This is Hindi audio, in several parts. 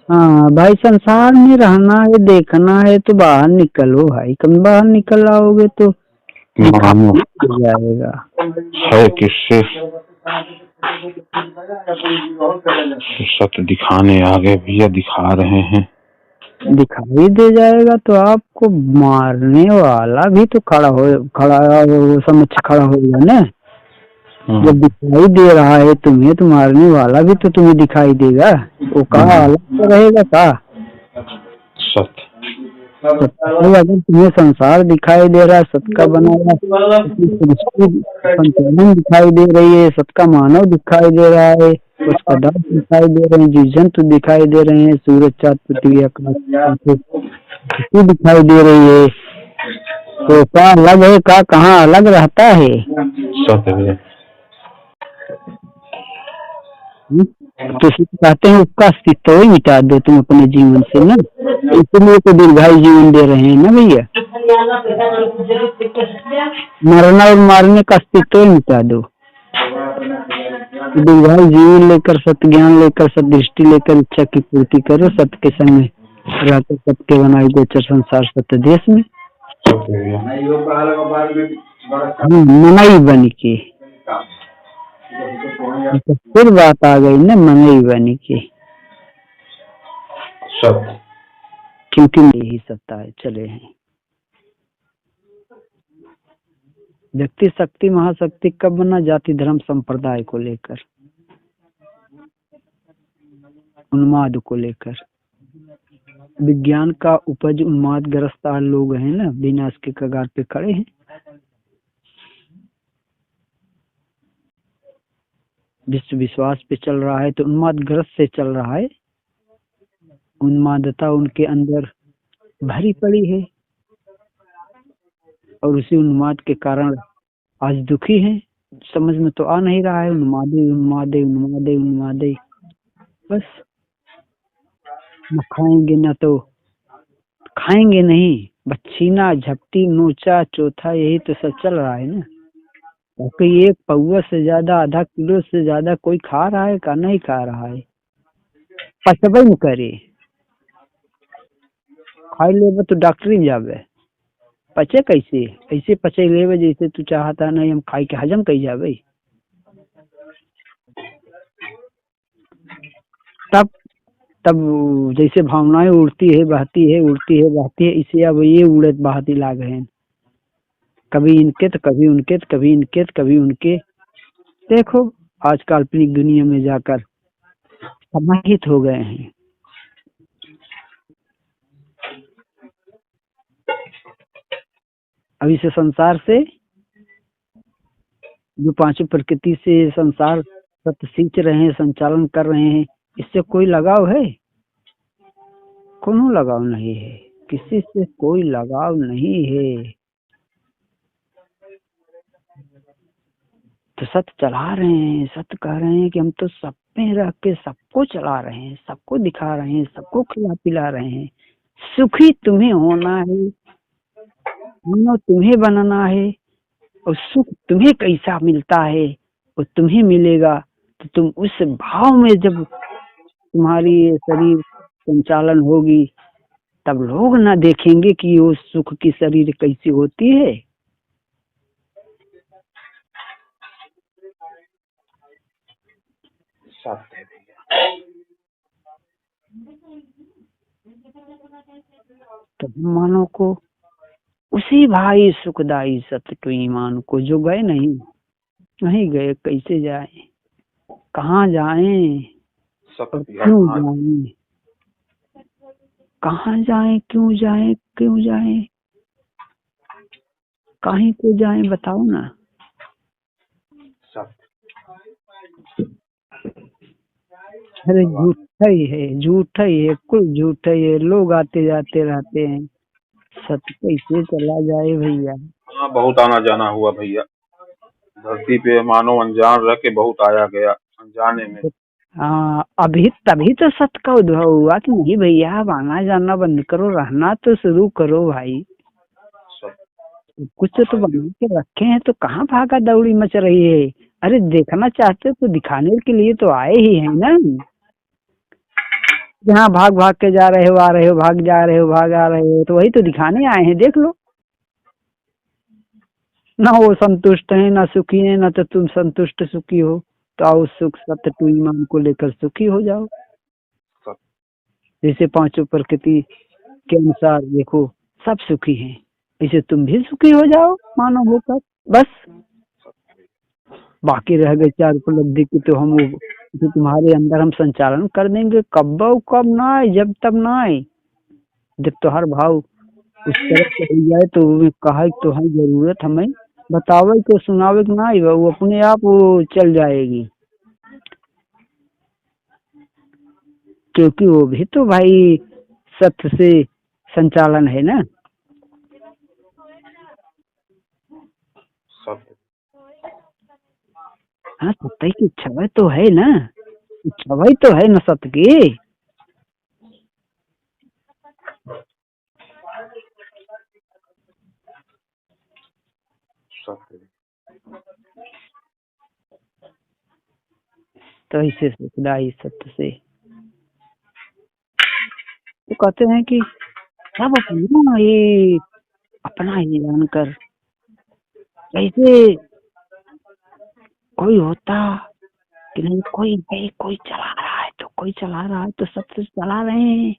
हाँ भाई, संसार में रहना है, देखना है तो बाहर निकलो भाई। कभी बाहर निकल आओगे तो मानो दिखाई दे जाएगा। है किससे सत्य दिखाने आ गए भैया, दिखा रहे हैं। दिखाई दे जाएगा तो आपको मारने वाला भी तो खड़ा समझ खड़ा होगा ना। जब दिखाई दे रहा है तुम्हें तो मारने वाला भी तो तुम्हें दिखाई देगा। वो कहा अलग तो रहेगा का। सत्य तो अगर तुम्हें संसार दिखाई दे रहा है, सबका बना हुआ उसकी सृष्टि संचालन दिखाई दे रही है, सबका मानव दिखाई दे रहा है, कुछ पदार्थ दिखाई दे रहे हैं, जीव जंतु दिखाई दे रहे हैं, सूरज चाँद पृथ्वी आकाश दिखाई दे रही है, तो क्या अलग है का कहाँ अलग रहता है। सत्य तो चाहते हैं उसका अस्तित्व ही मिटा दो तुम अपने जीवन से ना, इसलिए तो दीर्घायु जीवन दे रहे हैं ना भैया। मरना और मारने का अस्तित्व ही मिटा दो। दीर्घायु जीवन लेकर, सत्य ज्ञान लेकर, सत्य दृष्टि लेकर इच्छा की पूर्ति करो, सत्य के संग में रहकर सत्य के बनाई गोचर संसार सत्य देश में मनई बन के। तो फिर बात आ गई ना मनई बन के, क्योंकि यही सत्ता है चले हैं। व्यक्ति शक्ति महाशक्ति कब बना? जाति धर्म संप्रदाय को लेकर, उन्माद को लेकर। विज्ञान का उपज उन्माद ग्रस्त लोग हैं ना, विनाश के कगार पे खड़े हैं। विश्व विश्वास पे चल रहा है तो उन्माद ग्रस्त से चल रहा है। उन्मादता उनके अंदर भरी पड़ी है और उसी उन्माद के कारण आज दुखी हैं। समझ में तो आ नहीं रहा है, उन्मादे उन्मादे उन्मादे उन्मादे। बस न खाएंगे न तो खाएंगे नहीं, बस छीना झपटी नोचा चौथा, यही तो सब चल रहा है ना। क्योंकि एक पौवा से ज्यादा, आधा किलो से ज्यादा कोई खा रहा है का? नहीं खा रहा है। पचबे न करे, खाई लेबे तो डॉक्टरी जावे, पचे कैसे? ऐसे पचे लेवे जैसे तू चाहता नहीं हम खाई के हजम कई जावे। तब तब जैसे भावनाएं उड़ती है बहती है, उड़ती है बहती है, इसे अब ये उड़त बहती लाग है, कभी इनके तो कभी उनके, तो कभी इनके तो कभी उनके। देखो आज काल्पनिक दुनिया में जाकर समाहित हो गए हैं। अभी से संसार से, जो पांचों प्रकृति से संसार सत्य सींच रहे हैं, संचालन कर रहे हैं, इससे कोई लगाव है? कोनो लगाव नहीं है, किसी से कोई लगाव नहीं है। तो सत्य चला रहे हैं, सत्य कह रहे हैं कि हम तो सब में रह के सबको चला रहे हैं, सबको दिखा रहे हैं, सबको खिला पिला रहे हैं। सुखी तुम्हें होना है, तुम्हें बनना है, और सुख तुम्हें कैसा मिलता है वो तुम्हें मिलेगा। तो तुम उस भाव में जब तुम्हारी शरीर संचालन होगी, तब लोग ना देखेंगे कि वो सुख की शरीर कैसी होती है। तो मानो को उसी भाई सुखदाई सत्य को, ईमान को, जो गए नहीं गए, कैसे जाए, कहाँ जाएं, क्यों जाएं, कहाँ जाएं, क्यों जाएं, क्यों जाएं, कहीं को जाएं, बताओ ना। अरे झूठा ही है, झूठा ही है, कुल झूठा ही है। लोग आते जाते रहते हैं, सत्य कैसे चला जाए भैया। हाँ, बहुत आना जाना हुआ भैया, धरती पे मानो अनजान रह के बहुत आया गया अनजाने में। हाँ, अभी तभी तो सत्य का उद्भव हुआ कि नहीं भैया, अब आना जाना बंद करो, रहना तो शुरू करो भाई। कुछ तो बना के रखे हैं, तो कहाँ भागा दौड़ी मच रही है। अरे देखना चाहते तो दिखाने के लिए तो आए ही है ना। जहाँ भाग भाग के जा रहे हो, आ रहे हो, भाग जा रहे हो, भाग आ रहे हो, तो वही तो दिखाने आए हैं, देख लो। ना वो संतुष्ट है, ना सुखी है, ना तो तुम संतुष्ट सुखी हो। तो आओ सुख सत्य टू ईमान को लेकर सुखी हो जाओ। जैसे पांचों प्रकृति के अनुसार देखो सब सुखी हैं, ऐसे तुम भी सुखी हो जाओ मानव होकर। बस बाकी रह गए चार उपलब्धि की, तो हम वो जो तुम्हारे अंदर हम संचालन कर देंगे, कब ना आए, जब तब ना आए। जब तो हर भाव उस तरफ से हो जाए तो वो कहा तो है जरूरत हमें बतावे को सुनावे को ना आए, वो अपने आप वो चल जाएगी। क्योंकि वो भी तो भाई सत्य से संचालन है ना। हाँ, सत्य की इच्छा तो है ना, इच्छा तो है ना सत्य की। तो ऐसे से खुदा इस सत्य से तो कहते हैं कि सब अपना ये अपना ही जानकर, ऐसे कोई होता कि नहीं, कोई नहीं, कोई चला रहा है तो कोई चला रहा है तो सत्य चला रहे हैं।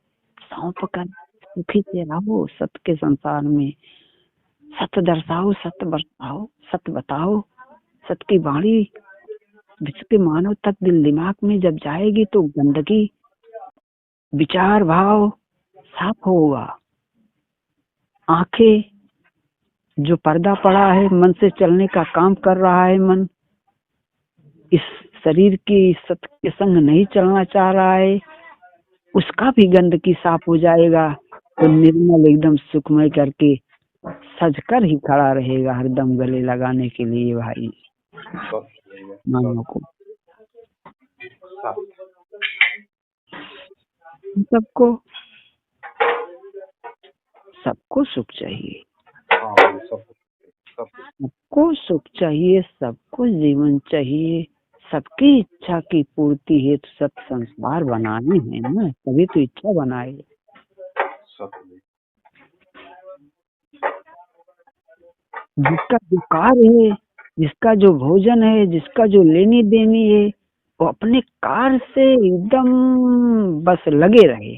सौंप कर सुखी से रहो सत्य के संसार में, सत्य दर्शाओ, सत्य बरसाओ, सत्य बताओ। सत्य की वाणी विश्व के मानव तक दिल दिमाग में जब जाएगी तो गंदगी विचार भाव साफ होगा। आंखें जो पर्दा पड़ा है, मन से चलने का काम कर रहा है, मन इस शरीर की सत्य के संग नहीं चलना चाह रहा है, उसका भी गंदगी साफ हो जाएगा। तो निर्मल एकदम सुखमय करके सज कर ही खड़ा रहेगा हरदम गले लगाने के लिए भाई मानव को। सबको सबको सुख चाहिए, सबको सुख चाहिए, सबको जीवन चाहिए, सबकी इच्छा की पूर्ति हेतु सब संसार बनाने हैं ना, तभी तो इच्छा बनाए। जिसका जो कार्य है, जिसका जो भोजन है, जिसका जो लेनी देनी है, वो अपने कार्य से एकदम बस लगे रहे,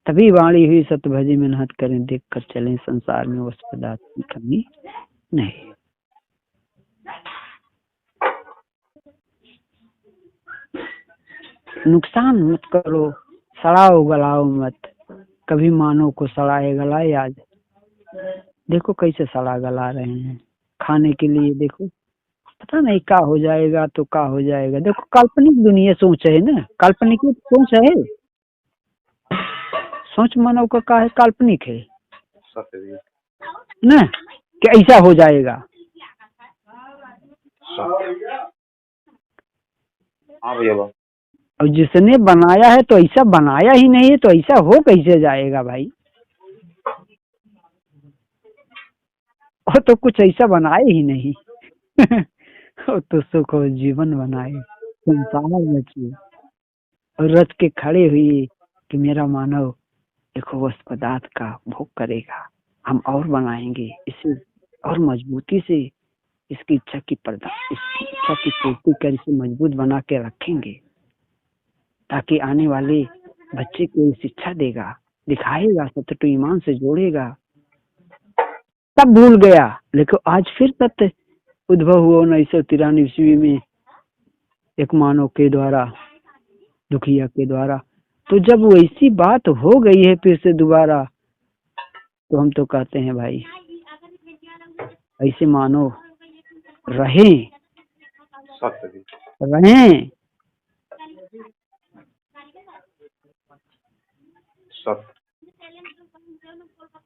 तभी वाणी हुई सत्य भजी मेहनत करें, देख कर चलें संसार में उस पदार्थ की कमी नहीं। नुकसान मत करो, सड़ाओ गलाओ मत। कभी मानो को सड़ाए गलाए, आज देखो कैसे सड़ा गला रहे हैं खाने के लिए। देखो पता नहीं क्या हो जाएगा तो क्या हो जाएगा। देखो काल्पनिक दुनिया सोच है ना, काल्पनिक सोच है, सोच मानव का क्या है, काल्पनिक है ना, कि ऐसा हो जाएगा। और जिसने बनाया है तो ऐसा बनाया ही नहीं है, तो ऐसा हो कैसे जाएगा भाई। और तो कुछ ऐसा बनाए ही नहीं और तो सुख और जीवन बनाए, संसार रचे और रच के खड़े हुए कि मेरा मानव देखो उस पदार्थ का भोग करेगा, हम और बनाएंगे इसे और मजबूती से, इसकी इच्छा की इसकी इच्छा की पूर्ति कर इसे मजबूत बना के रखेंगे, ताकि आने वाले बच्चे को शिक्षा देगा, दिखाएगा, सत्य टू ईमान से जोड़ेगा। तब भूल गया, लेकिन आज फिर सत्य उद्भव हुआ 1993 ईस्वी में एक मानव के द्वारा, दुखिया के द्वारा। तो जब वैसी बात हो गई है फिर से दोबारा, तो हम तो कहते हैं भाई ऐसे मानव रहें, रहें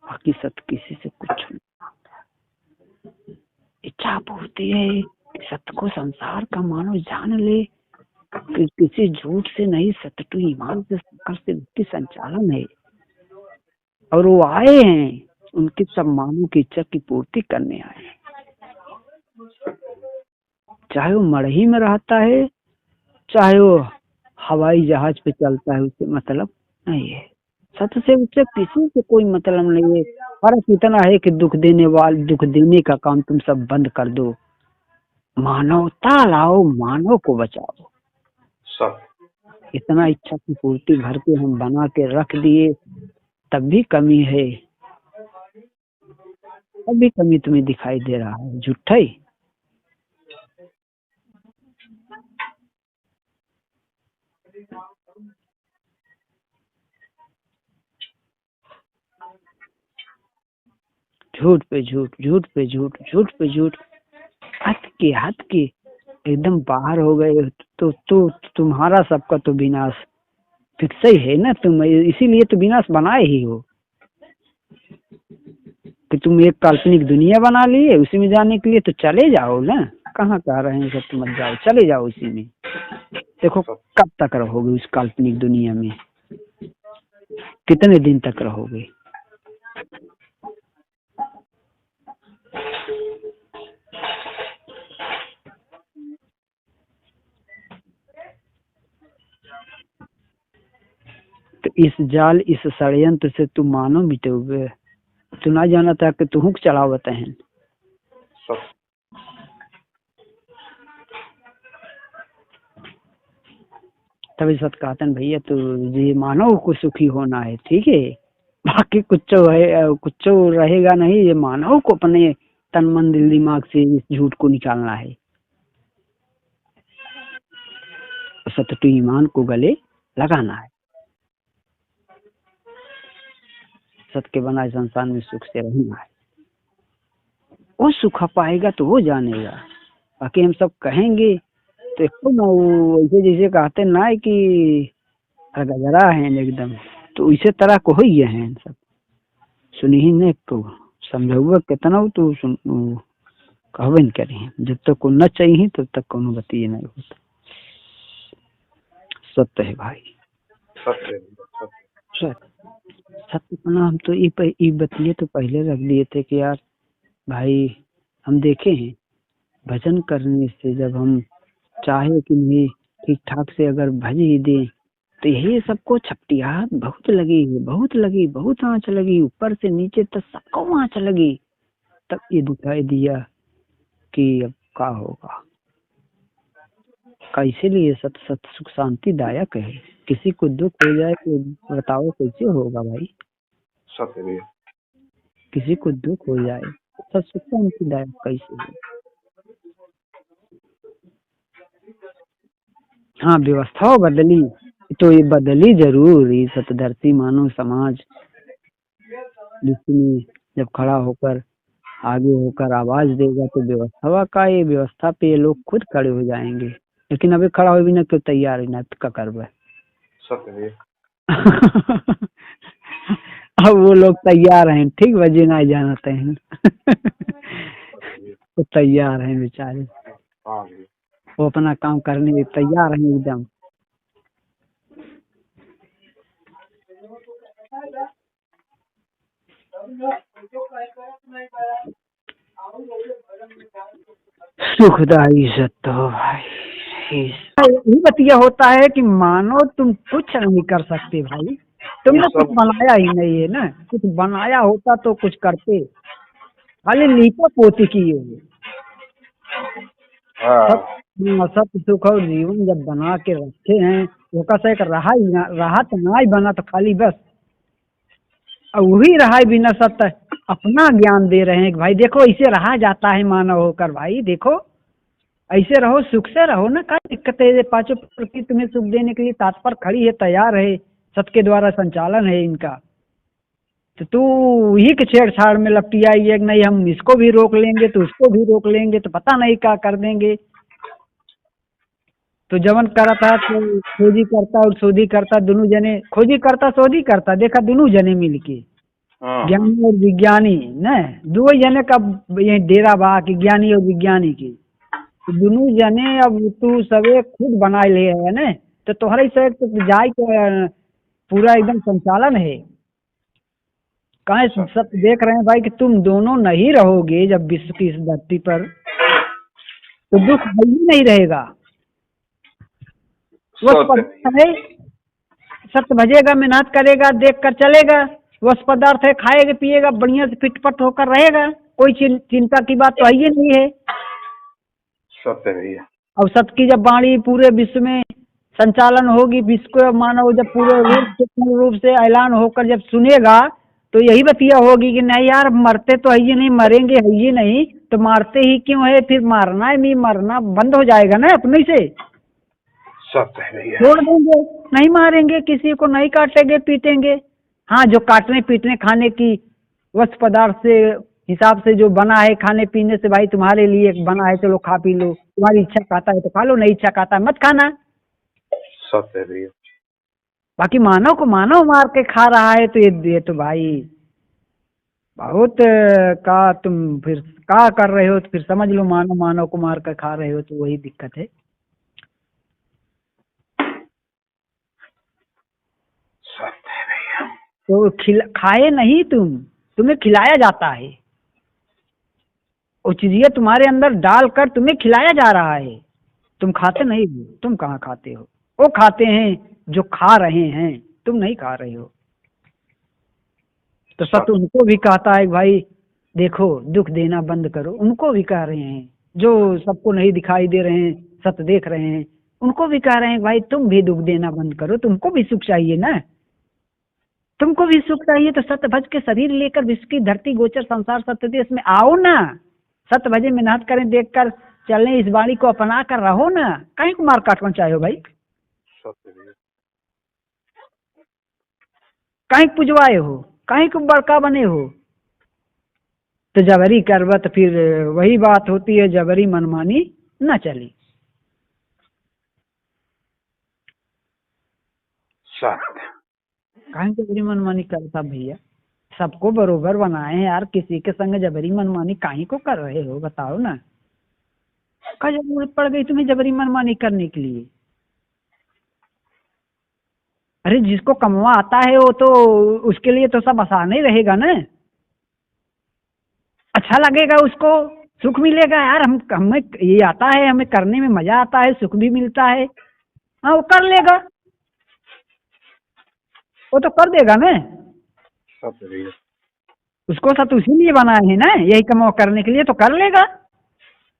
बाकी सत्य किसी से कुछ नहीं। इच्छा पूर्ति है कि सत्य को संसार का मानव जान ले, कि किसी झूठ से नहीं, सत्य टू ईमान से की संचालन है। और वो आए हैं उनकी सब मानव की इच्छा की पूर्ति करने आए हैं, चाहे वो मड़ही में रहता है, चाहे वो हवाई जहाज पे चलता है उससे मतलब नहीं है। सत्य से उससे किसी से कोई मतलब नहीं है। फर्क इतना है कि दुख देने का काम तुम सब बंद कर दो, मानवता लाओ, मानव को बचाओ। सब इतना इच्छा की पूर्ति भर के हम बना के रख दिए, तब भी कमी है, तब भी कमी तुम्हें दिखाई दे रहा है। झूठा ही। झूठ पे झूठ, झूठ पे झूठ, झूठ पे झूठ, हद के एकदम बाहर हो गए। तो तुम्हारा सबका तो विनाश फिक्स ही है ना। तुम इसीलिए तो विनाश बनाए ही हो कि तुम एक काल्पनिक दुनिया बना लिए, उसी में जाने के लिए तो चले जाओ ना। कहाँ कह रहे हैं सब मत जाओ, चले जाओ उसी में। देखो कब तक रहोगे उस काल्पनिक दुनिया में, कितने दिन तक रहोगे। तो इस जाल, इस षड्यंत्र से तुम मानो मिटोगे। तू ना जाना था कि तू चलावत है। तभी सत कहतन भैया, तो ये मानव को सुखी होना है, ठीक है। बाकी कुछ है, कुछ रहेगा नहीं। ये मानव को अपने तन मन दिल दिमाग से इस झूठ को निकालना है। सत्य तो ईमान को गले लगाना है। सत्य के बनाए संसार में सुख से रहना है। वो सुख पाएगा तो वो जानेगा। बाकी हम सब कहेंगे तो ना, वो ऐसे जैसे कहते ना है कि गजरा है एकदम, तो इसे तरह को ही है सब। सुनी ही ने को समझाऊगा कितना हो तो सुन कहबे न करें। जब तक को न चाहिए तब तक कोनो बतिए नहीं होता। सत्य है भाई, सत्य सत्य अपना। हम तो ये बतिए तो पहले रख दिए थे कि यार भाई, हम देखे हैं भजन करने से जब हम चाहे कि नहीं ठीक ठाक से अगर भज ही दे, तो यही सबको छपटियाहट बहुत लगी, बहुत लगी, बहुत आँच लगी, ऊपर से नीचे तक सबको आँच लगी। तब ये दिखाई दिया कि अब क्या होगा। कैसे लिए सत सत सुख शांति दायक है। किसी को दुख हो जाए तो बताओ कैसे होगा भाई। सत्य भैया, किसी को दुख हो जाए तो सुख शांति दायक कैसे हो। हाँ, व्यवस्था बदली तो ये बदली जरूर। ये सतधरती मानव समाज जिसमें जब खड़ा होकर आगे होकर आवाज देगा तो व्यवस्था का, ये व्यवस्था पे ये लोग खुद खड़े हो जाएंगे। लेकिन अभी खड़ा हो भी ना, क्यों तैयार ही ना का करवे। अब वो लोग तैयार हैं, ठीक बजे ना जानते हैं। तो तैयार हैं बेचारे, वो अपना काम करने के तैयार हैं एकदम। सुखदाई सत्य हो भाई। यही बतिया होता है कि मानो तुम कुछ नहीं कर सकते भाई। तुमने कुछ बनाया ही नहीं है ना। कुछ बनाया होता तो कुछ करते, खाली लीपा पोती किए हुए। सत्य सुख और जीवन जब बना के रखे हैं, वो कैसा एक राहत ना ही बना तो खाली बस। और वही रहा बिना सत्य अपना ज्ञान दे रहे हैं कि भाई देखो ऐसे रहा जाता है मानव होकर। भाई देखो ऐसे रहो, सुख से रहो ना। क्या दिक्कत है। पांचों प्रकृति तुम्हें सुख देने के लिए तात्पर खड़ी है, तैयार है। सत्य के द्वारा संचालन है इनका। तो तू ही के छेड़छाड़ में लपटियाई है कि नहीं हम इसको भी रोक लेंगे तो उसको भी रोक लेंगे, तो पता नहीं क्या कर देंगे। तो जवन करा था तो खोजी करता और शोधी करता, दोनों जने खोजी करता शोधी करता, देखा दोनों जने मिल के ज्ञानी और विज्ञानी न दो जने का ये डेरा बा कि ज्ञानी और विज्ञानी की। तो दोनों जने अब तू सबे खुद बना ले है न, तो तुम्हारे से तो जाए के पूरा एकदम संचालन है। कहे सब देख रहे हैं भाई कि तुम दोनों नहीं रहोगे जब विश्व की इस धरती पर, तो दुख ही नहीं रहेगा। वो सत्य पदार्थ भैया। है, सत्य भजेगा, मेहनत करेगा, देख कर चलेगा, वो पदार्थ है, खाएगा पिएगा, बढ़िया से फिटपट होकर रहेगा, कोई चिंता की बात तो है ही नहीं है। सत्य भैया। और सत्य की जब वाणी पूरे विश्व में संचालन होगी, विश्व को मानव जब पूरे रूप से पूर्ण रूप से ऐलान होकर जब सुनेगा, तो यही बतिया होगी कि नहीं यार, मरते तो है ही नहीं, मरेंगे है ही नहीं, तो मारते ही क्यों है, फिर मारना है नहीं, मरना बंद हो जाएगा ना अपने से, सत्य भैया। छोड़ देंगे, नहीं मारेंगे किसी को, नहीं काटेंगे पीटेंगे। हाँ, जो काटने पीटने खाने की वस्तु पदार्थ से हिसाब से जो बना है, खाने पीने से, भाई तुम्हारे लिए बना है, चलो खा पी लो, तुम्हारी इच्छा खाता है तो खा लो, नहीं इच्छा खाता है मत खाना। सत्य भैया। बाकी मानव को मानव मार के खा रहा है, तो ये तो भाई बहुत का तुम फिर का कर रहे हो, तो फिर समझ लो मानव मानव को मार कर खा रहे हो, तो वही दिक्कत है। सत्य भैया। तो खाए नहीं तुम्हें खिलाया जाता है, वो चीजें तुम्हारे अंदर डालकर तुम्हें खिलाया जा रहा है, तुम खाते नहीं हो। तुम कहाँ खाते हो, वो खाते हैं जो खा रहे हैं, तुम नहीं खा रहे हो। तो सत्य उनको भी कहता है भाई देखो, दुख देना बंद करो, उनको भी कह रहे हैं जो सबको नहीं दिखाई दे रहे हैं, सत्य देख रहे हैं, उनको भी कह रहे हैं भाई तुम भी दुख देना बंद करो, तुमको भी सुख चाहिए ना, तुमको भी सुख चाहिए, तो सत्य भज के शरीर लेकर विश्व की धरती गोचर संसार सत्य देश में आओ ना, सत्य भजे मेहनत करें, देखकर चलने, इस वाणी को अपना कर रहो ना, कहीं को मार काटना चाहे हो भाई, सत्य भैया। कहीं पुजवाए हो, कहीं को बड़का बने हो, तो जबरी करवा, तो फिर वही बात होती है, जबरी मनमानी न चली। सत्य। कहीं जबरी मनमानी करता भैया, सबको बरोबर बनाए हैं यार, किसी के संग जबरी मनमानी काहे को कर रहे हो, बताओ ना, क्या जरूरत पड़ गई तुम्हें जबरी मनमानी करने के लिए। अरे जिसको कमवा आता है वो तो उसके लिए तो सब आसान ही रहेगा ना, अच्छा लगेगा उसको, सुख मिलेगा यार, हम हमें ये आता है, हमें करने में मजा आता है, सुख भी मिलता है, हाँ वो कर लेगा, वो तो कर देगा ना, सत्य भैया। उसको सब उसी लिए बनाए हैं ना, यही कमाओ करने के लिए, तो कर लेगा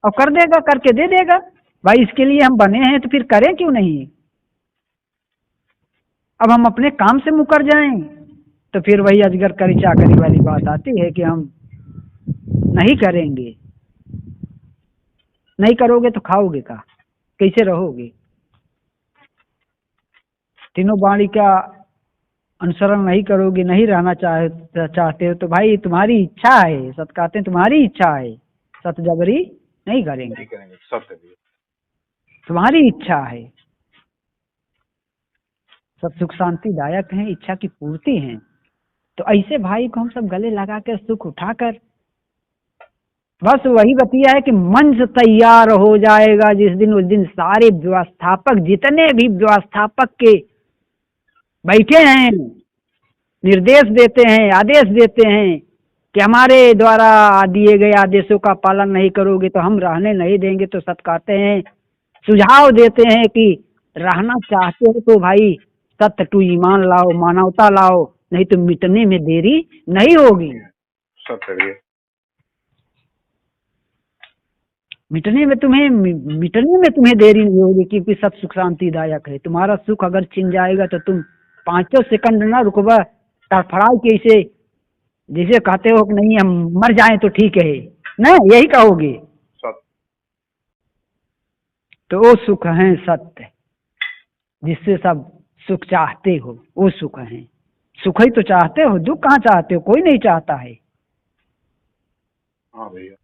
और कर देगा, करके दे देगा। भाई इसके लिए हम बने हैं, तो फिर करें क्यों नहीं। अब हम अपने काम से मुकर जाएं, तो फिर वही अजगर करी चाकरी वाली बात आती है कि हम नहीं करेंगे, नहीं करोगे तो खाओगे का, कैसे रहोगे। तीनों वाणी का अनुसरण नहीं करोगे, नहीं रहना चाहते हो, तो भाई तुम्हारी इच्छा है, सत कहते हैं तुम्हारी इच्छा है, सत जबरी नहीं करेंगे, नहीं करेंगे। सत्य भैया। तुम्हारी इच्छा है। सब सुख शांति दायक हैं, इच्छा की पूर्ति हैं, तो ऐसे भाई को हम सब गले लगा कर सुख उठाकर, बस वही बतिया है कि मंच तैयार हो जाएगा जिस दिन, उस दिन सारे व्यवस्थापक, जितने भी व्यवस्थापक के बैठे हैं, निर्देश देते हैं, आदेश देते हैं कि हमारे द्वारा दिए गए आदेशों का पालन नहीं करोगे तो हम रहने नहीं देंगे, तो सत कहते हैं, सुझाव देते हैं कि रहना चाहते हो तो भाई सत्य टू ईमान लाओ, मानवता लाओ, नहीं तो मिटने में देरी नहीं होगी। सत्य भैया। मिटने में तुम्हें देरी नहीं होगी, क्योंकि सब सुख शांतिदायक है। तुम्हारा सुख अगर छिन जाएगा तो तुम 5 सेकंड ना रुकवा, तड़फड़ाओ के इसे, जैसे कहते हो कि नहीं हम मर जाएं तो ठीक है ना, यही कहोगे। सत्य। तो वो सुख है सत्य, जिससे सब सुख चाहते हो, वो सुख है। सुख ही तो चाहते हो, दुख कहाँ चाहते हो, कोई नहीं चाहता है। हाँ भैया।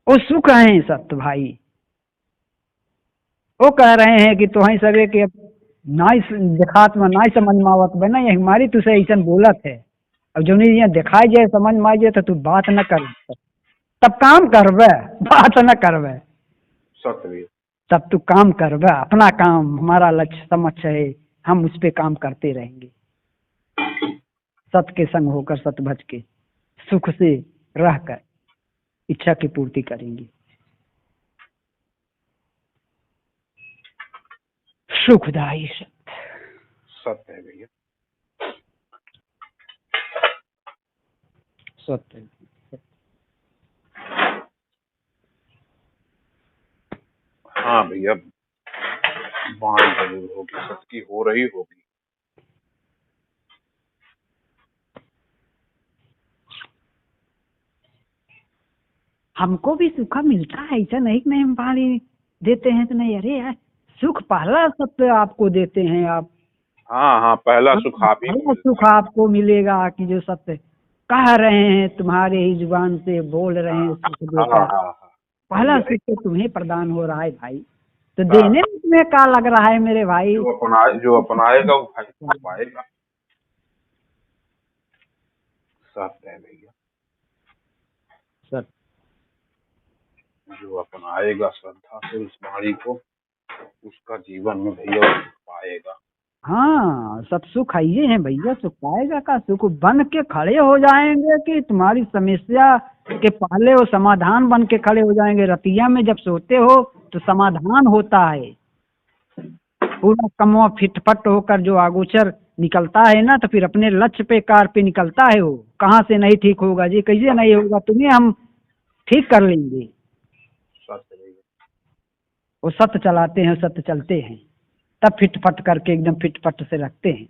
वो सुख है सत्य भाई। वो कह रहे हैं कि तुम्हें सगे के नाई दिखात में नाई समझ में आवत बना, ये हमारी तुझसे ऐसा बोलत है, अब जो नहीं दिखाई जाए समझ में आ जाए तो तू बात न कर, तब काम करवे, बात न करवे। सत्य भैया। तब तू काम करवे, अपना काम, हमारा लक्ष्य समझ है, हम उस पे काम करते रहेंगे, सत्य के संग होकर, सत्य भज के सुख से रहकर इच्छा की पूर्ति करेंगे। सुखदाई सत्य। सत्य है भैया। सत्य। हाँ भैया, बाढ़ जरूर होगी, सबकी हो रही होगी। हमको भी सुख मिलता है, ऐसा नहीं कि नहीं हम पानी देते हैं तो नहीं। अरे यार, सुख पहला सत्य आपको देते हैं आप। हाँ हाँ, पहला सुख आप ही को पहला मिलता सुख आपको मिलेगा कि जो सत्य कह रहे हैं, तुम्हारे ही जुबान से बोल रहे हैं सुख है। हाँ देकर। हाँ हाँ पहला भैया, सुख तो तुम्हें प्रदान हो रहा है भाई, तो हाँ, देने में तुम्हें क्या लग रहा है मेरे भाई। जो अपनाएगा वो भाई को पाएगा। सत्य है भैया। सत्य। जो अपनाएगा श्रद्धा से उस वाणी को, उसका जीवन में भैया सुख पाएगा। हाँ, सब सुख आइए हैं भैया, सुख पाएगा का सुख बन के खड़े हो जाएंगे कि तुम्हारी समस्या के पहले वो समाधान बन के खड़े हो जाएंगे। रतिया में जब सोते हो तो समाधान होता है, पूरा कमवा फिटफट होकर जो आगोचर निकलता है ना, तो फिर अपने लक्ष्य पे कार पे निकलता है। वो कहाँ से नहीं ठीक होगा जी, कैसे नहीं होगा, तुम्हें हम ठीक कर लेंगे। सत्य भैया। वो सत्य चलाते हैं, सत्य चलते हैं, तब फिटफट करके एकदम फिटफट से रखते हैं।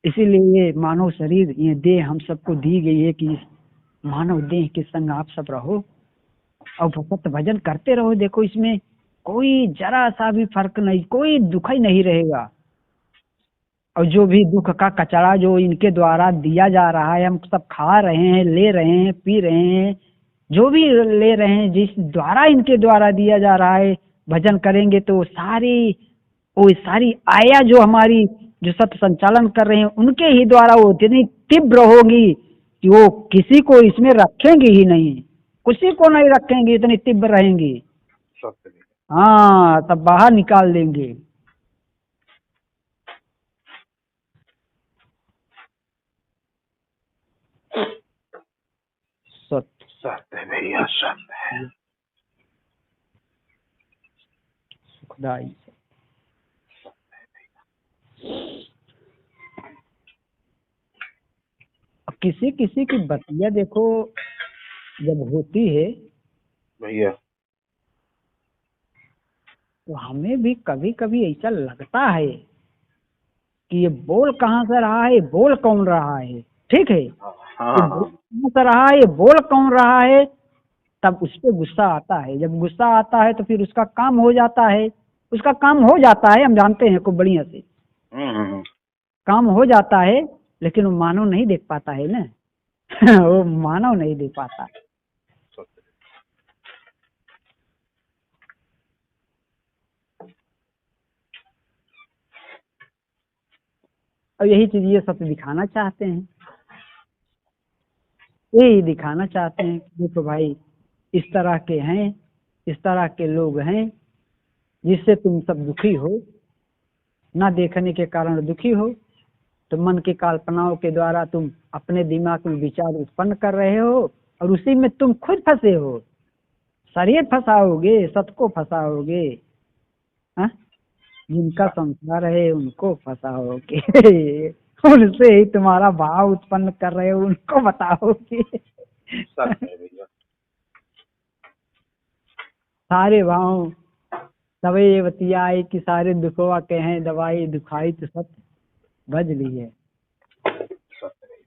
इसीलिए ये मानव शरीर, ये देह हम सबको दी गई है कि इस मानव देह के संग आप सब रहो और सत्य भजन करते रहो। देखो इसमें कोई जरा सा भी फर्क नहीं, कोई दुख ही नहीं रहेगा। और जो भी दुख का कचरा जो इनके द्वारा दिया जा रहा है, हम सब खा रहे हैं, ले रहे हैं, पी रहे हैं, जो भी ले रहे हैं, जिस द्वारा इनके द्वारा दिया जा रहा है, भजन करेंगे तो वो सारी आया जो हमारी जो सत्य संचालन कर रहे हैं उनके ही द्वारा वो इतनी तीव्र होगी कि वो किसी को इसमें रखेंगे ही नहीं, किसी को नहीं रखेंगे, इतनी तीव्र रहेंगी। सत्य भैया। हाँ, तब बाहर निकाल देंगे। सत्य। सत्य भैया, सत्य है। सुखदाई। अब किसी किसी की बतिया देखो जब होती है भैया, तो हमें भी कभी कभी ऐसा लगता है कि ये बोल कहाँ से रहा है, बोल कौन रहा है। ठीक है, हाँ ये हाँ बोल हाँ। कहाँ से रहा है, ये बोल कौन रहा है। तब उस पर गुस्सा आता है, जब गुस्सा आता है तो फिर उसका काम हो जाता है, उसका काम हो जाता है, हम जानते हैं खूब बढ़िया से हम्म। काम हो जाता है, लेकिन वो मानव नहीं देख पाता है ना। वो मानव नहीं देख पाता। सत्य। और यही चीज ये सत्य दिखाना चाहते हैं, यही दिखाना चाहते हैं कि देखो भाई, इस तरह के हैं, इस तरह के लोग हैं जिससे तुम सब दुखी हो, ना देखने के कारण दुखी हो। तो मन की कल्पनाओं के द्वारा तुम अपने दिमाग में विचार उत्पन्न कर रहे हो और उसी में तुम खुद फंसे हो। शरीर फंसाओगे, सत को फंसाओगे। हाँ? जिनका संसार है उनको फंसाओगे। उनसे ही तुम्हारा भाव उत्पन्न कर रहे हो, उनको बताओगे। सत्य है भैया। सारे भाव तबे ये बतियाए कि सारे दुखवा के हैं दवाई, दुखाई तो सत्य भज ली है। सत्य है।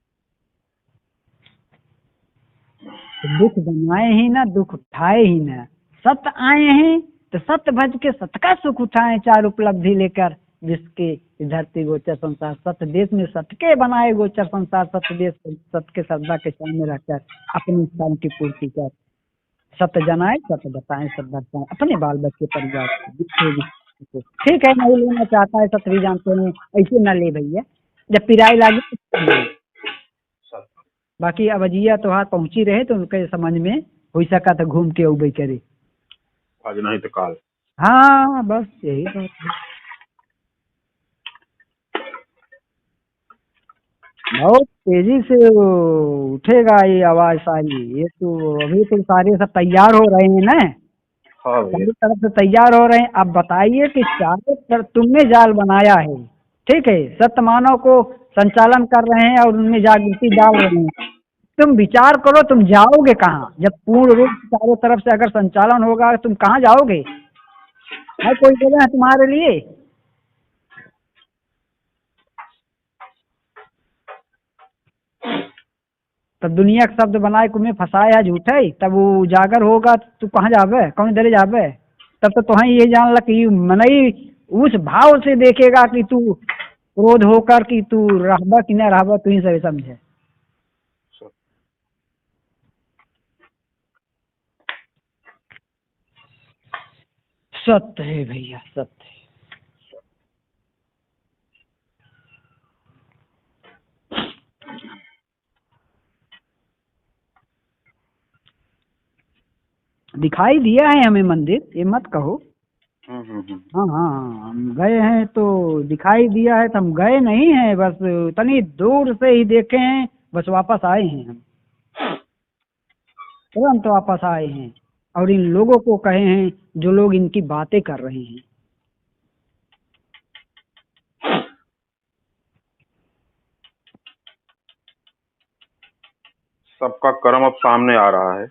तो दुख बनवाए ही ना, दुख उठाए ही ना। सत्य आए हैं तो सत्य भज के सत्य का सुख उठाए, चार उपलब्धि लेकर जिसके धरती गोचर संसार। सत्य देश में सत्य के बनाए गोचर संसार, सत्य देश सत्य के श्रद्धा के सामने रहकर अपनी इच्छाओं की पूर्ति कर। सत्य जनाए, सत्य बताएं, सत्य बताएं अपने बाल बच्चे परिवार को, जिसको भी को। ठीक है, नहीं लेना चाहता है सत्य भी जानते हैं, ऐसे ना ले भैया, जब पिराई लागे तो ले। सत्य। बाकी अब अजिया त्योहार पहुंची रहे तो उनके समझ में हो सका तो घूम के उबई करे। आज नहीं तो काल। हाँ, बस यही बात है। बहुत तेजी से वो उठेगा ये आवाज सारी। ये तो अभी तो सारे सब तैयार हो रहे हैं ना, हाँ भैया। सारी तरफ से तैयार हो रहे हैं। अब बताइए कि चारों तरफ तुमने जाल बनाया है, ठीक है, सत्य मानव को संचालन कर रहे हैं और उनमें जागृति डाल रहे हैं। तुम विचार करो, तुम जाओगे कहाँ जब पूर्ण रूप से चारों तरफ से अगर संचालन होगा, तुम कहाँ जाओगे? है कोई जगह है तुम्हारे लिए? तब दुनिया के शब्द बनाए कुमें फंसाया झूठे, तब वो उजागर होगा तो तू कहाँ जाबे, कौन दरे जाबे? तब तो तुम्हें ये जान ल कि मनई उस भाव से देखेगा कि तू क्रोध होकर कि तू रहबा कि न रहबा, तू ही सही समझे। सत्य है भैया, सत्य है। दिखाई दिया है हमें मंदिर, ये मत कहो। हम्म। हाँ हाँ हाँ, हम गए हैं तो दिखाई दिया है, तो हम गए नहीं हैं, बस इतनी दूर से ही देखे हैं, बस वापस आए हैं हम, तुरंत वापस आए हैं। और इन लोगों को कहे हैं जो लोग इनकी बातें कर रहे हैं। सबका कर्म अब सामने आ रहा है।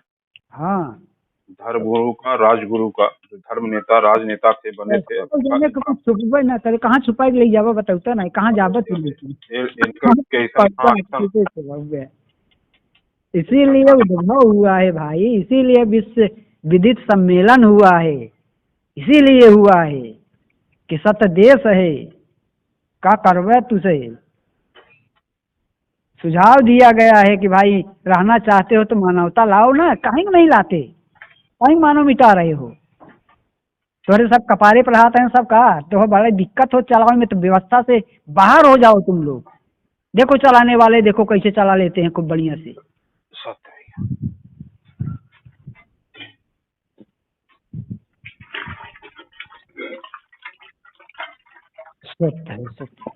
हाँ, धर्मगुरु का, राजगुरु का, जो धर्म नेता राजनेता थे, बने थे, अब तो जाने इनका कभी छुपबे ना करे, कहाँ छुपाई के ले जावा बताता नहीं, कहाँ जाबे तू लेकिन इनका के पता है सिंहासन। कैसे छुपाओगे? इसीलिए उद्भव हुआ है भाई, इसीलिए विश्व विदित सम्मेलन हुआ है, इसीलिए हुआ है कि सत्य देश है। का करवे तुझे सुझाव दिया गया है कि भाई रहना चाहते हो तो मानवता लाओ ना, कहीं नहीं लाते, कहीं मानव मिटा रहे हो। तुम्हारे सब कपारे पर हाथ हैं सबका, तो बड़ा दिक्कत हो चलाने में, तो व्यवस्था से बाहर हो जाओ तुम लोग। देखो चलाने वाले देखो कैसे चला लेते हैं खूब बढ़िया से। सत्य है। सत्य है, सत्य।